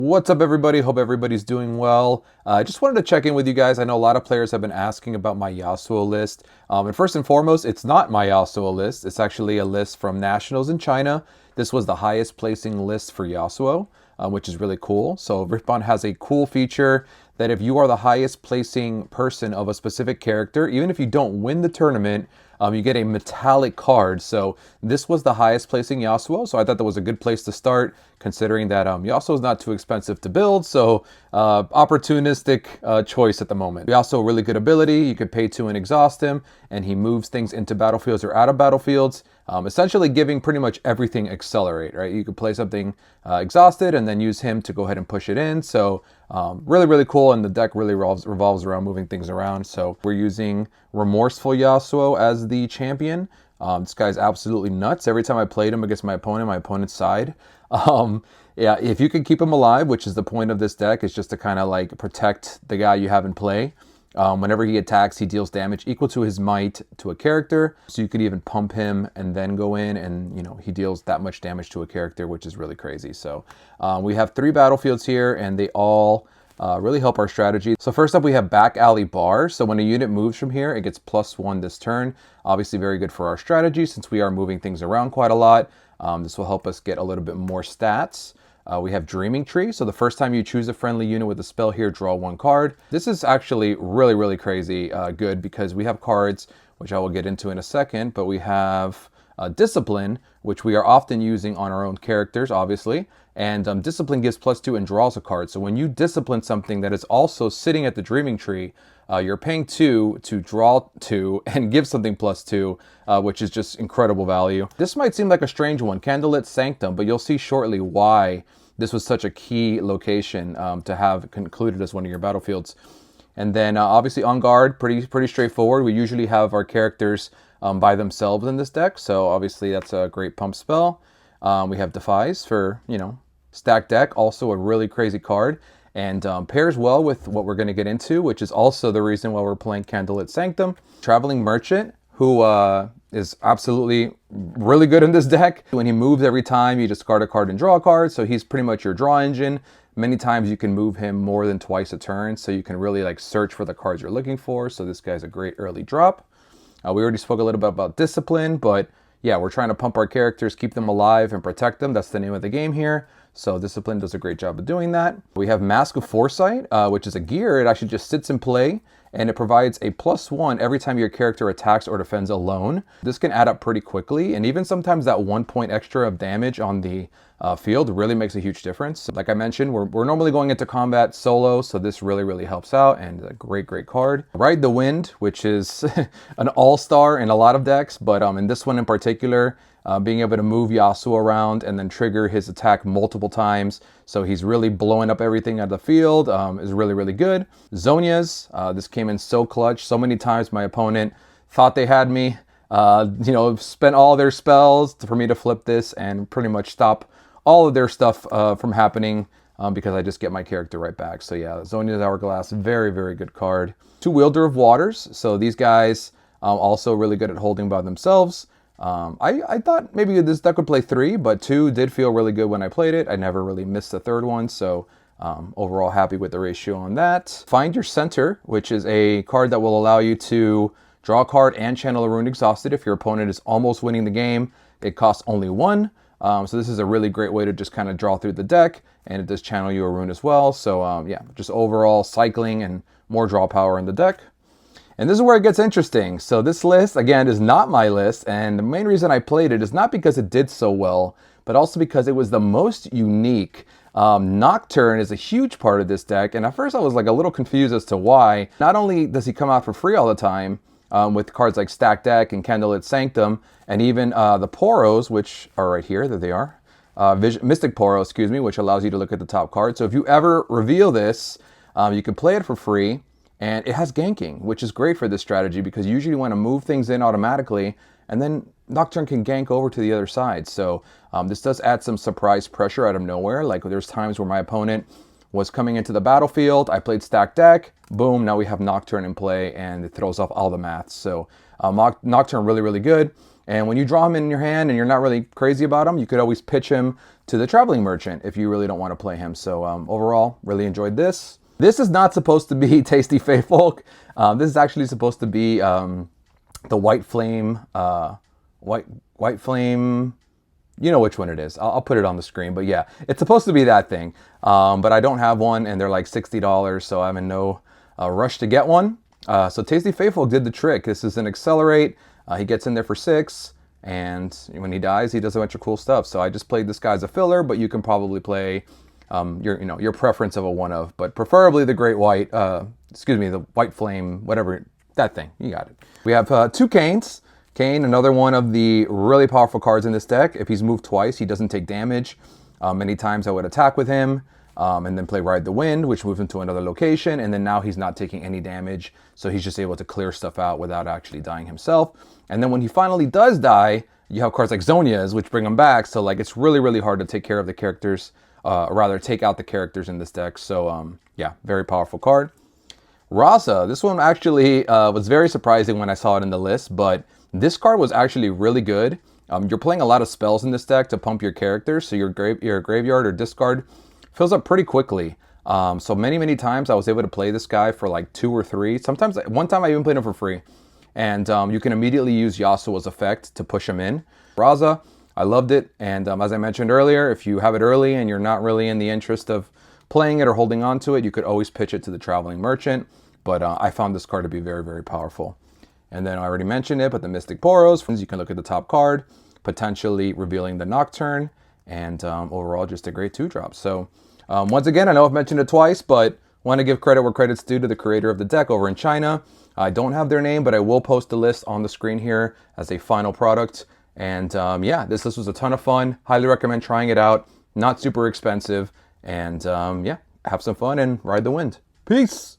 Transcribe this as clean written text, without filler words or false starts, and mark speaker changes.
Speaker 1: What's up, everybody? Hope everybody's doing well. I just wanted to check in with you guys. I know a lot of players have been asking about my Yasuo list. And first and foremost, it's not my Yasuo list. It's actually a list from Nationals in China. This was the highest placing list for Yasuo, which is really cool. So Riftbound has a cool feature that if you are the highest placing person of a specific character, even if you don't win the tournament, you get a metallic card. So this was the highest placing Yasuo, so I thought that was a good place to start, considering that Yasuo is not too expensive to build, so opportunistic choice at the moment. Yasuo, really good ability. You could pay 2 and exhaust him, and he moves things into battlefields or out of battlefields, essentially giving pretty much everything accelerate, right? You could play something exhausted and then use him to go ahead and push it in. So really cool, and the deck really revolves around moving things around. So we're using Remorseful Yasuo as the champion. This guy's absolutely nuts. Every time I played him against my opponent's side. Yeah, if you can keep him alive, which is the point of this deck, is just to kind of like protect the guy you have in play. Whenever he attacks, he deals damage equal to his might to a character. So you could even pump him and then go in and, you know, he deals that much damage to a character, which is really crazy. So we have 3 battlefields here, and they all really help our strategy. So first up, we have Back Alley Bar. So when a unit moves from here, it gets +1 this turn. Obviously very good for our strategy since we are moving things around quite a lot. This will help us get a little bit more stats. We have Dreaming Tree. So the first time you choose a friendly unit with a spell here, draw 1 card. This is actually really crazy good because we have cards, which I will get into in a second, but we have Discipline, which we are often using on our own characters, obviously. And Discipline gives +2 and draws a card. So when you discipline something that is also sitting at the Dreaming Tree, you're paying 2 to draw 2 and give something +2, which is just incredible value. This might seem like a strange one, Candlelit Sanctum, but you'll see shortly why this was such a key location to have concluded as one of your battlefields. And then obviously On Guard, pretty straightforward. We usually have our characters by themselves in this deck, so obviously that's a great pump spell. We have Defies for, you know, stacked deck, also a really crazy card, and pairs well with what we're going to get into, which is also the reason why we're playing Candlelit Sanctum. Traveling Merchant, who is absolutely really good in this deck. When he moves every time, you discard a card and draw a card, so he's pretty much your draw engine. Many times you can move him more than twice a turn, so you can really like search for the cards you're looking for, so this guy's a great early drop. We already spoke a little bit about Discipline, but yeah, we're trying to pump our characters, keep them alive, and protect them. That's the name of the game here. So Discipline does a great job of doing that. We have Mask of Foresight, which is a gear. It actually just sits in play, and it provides a +1 every time your character attacks or defends alone. This can add up pretty quickly, and even sometimes that 1 point extra of damage on the field really makes a huge difference. Like I mentioned, we're normally going into combat solo, so this really helps out, and a great card. Ride the Wind, which is an all-star in a lot of decks, but in this one in particular, being able to move Yasuo around and then trigger his attack multiple times, so he's really blowing up everything at the field, is really good. Zhonya's, this came in so clutch. So many times my opponent thought they had me, you know, spent all their spells for me to flip this and pretty much stop all of their stuff from happening because I just get my character right back. So yeah, Zhonya's Hourglass, very good card. 2 Wielder of Waters, so these guys also really good at holding by themselves. I thought maybe this deck would play 3, but 2 did feel really good when I played it. I never really missed the 3rd one, so overall happy with the ratio on that. Find Your Center, which is a card that will allow you to draw a card and channel a rune exhausted if your opponent is almost winning the game. It costs only 1. So this is a really great way to just kind of draw through the deck, and it does channel you a rune as well. So yeah, just overall cycling and more draw power in the deck. And this is where it gets interesting. So this list, again, is not my list, and the main reason I played it is not because it did so well, but also because it was the most unique. Nocturne is a huge part of this deck, and at first I was like a little confused as to why. Not only does he come out for free all the time, with cards like Stack Deck and Candlelit Sanctum, and even the Poros, which are right here, there they are. Mystic Poro, excuse me, which allows you to look at the top card. So if you ever reveal this, you can play it for free, and it has ganking, which is great for this strategy because you usually want to move things in automatically, and then Nocturne can gank over to the other side. So this does add some surprise pressure out of nowhere. Like there's times where my opponent was coming into the battlefield, I played Stack Deck, boom, now we have Nocturne in play, and it throws off all the maths. So Nocturne really good. And when you draw him in your hand and you're not really crazy about him, you could always pitch him to the Traveling Merchant if you really don't want to play him. So overall, really enjoyed this. This is not supposed to be Tasty Faefolk. This is actually supposed to be the White Flame, White Flame. You know which one it is. I'll put it on the screen. But yeah, it's supposed to be that thing. But I don't have one, and they're like $60, so I'm in no rush to get one. So Tasty Faefolk did the trick. This is an Accelerate. He gets in there for 6, and when he dies, he does a bunch of cool stuff. So I just played this guy as a filler, but you can probably play your preference of a one of, but preferably the Great White. The White Flame, whatever that thing. You got it. We have 2 Canes. Kane, another one of the really powerful cards in this deck. If he's moved twice, he doesn't take damage. Many times I would attack with him and then play Ride the Wind, which moves him to another location, and then now he's not taking any damage, so he's just able to clear stuff out without actually dying himself. And then when he finally does die, you have cards like Zonias, which bring him back, so like it's really, really hard to take care of the characters, or rather take out the characters in this deck. So yeah, very powerful card. Raza, this one actually was very surprising when I saw it in the list, but this card was actually really good. You're playing a lot of spells in this deck to pump your characters, so your graveyard or discard fills up pretty quickly. So many times I was able to play this guy for like 2 or 3. Sometimes, one time I even played him for free. And you can immediately use Yasuo's effect to push him in. Raza, I loved it. And as I mentioned earlier, if you have it early and you're not really in the interest of playing it or holding on to it, you could always pitch it to the Traveling Merchant. But I found this card to be very, very powerful. And then I already mentioned it, but the Mystic Boros, you can look at the top card, potentially revealing the Nocturne, and overall just a great 2-drop. So once again, I know I've mentioned it twice, but want to give credit where credit's due to the creator of the deck over in China. I don't have their name, but I will post the list on the screen here as a final product. And yeah, this list was a ton of fun. Highly recommend trying it out. Not super expensive. And yeah, have some fun and ride the wind. Peace!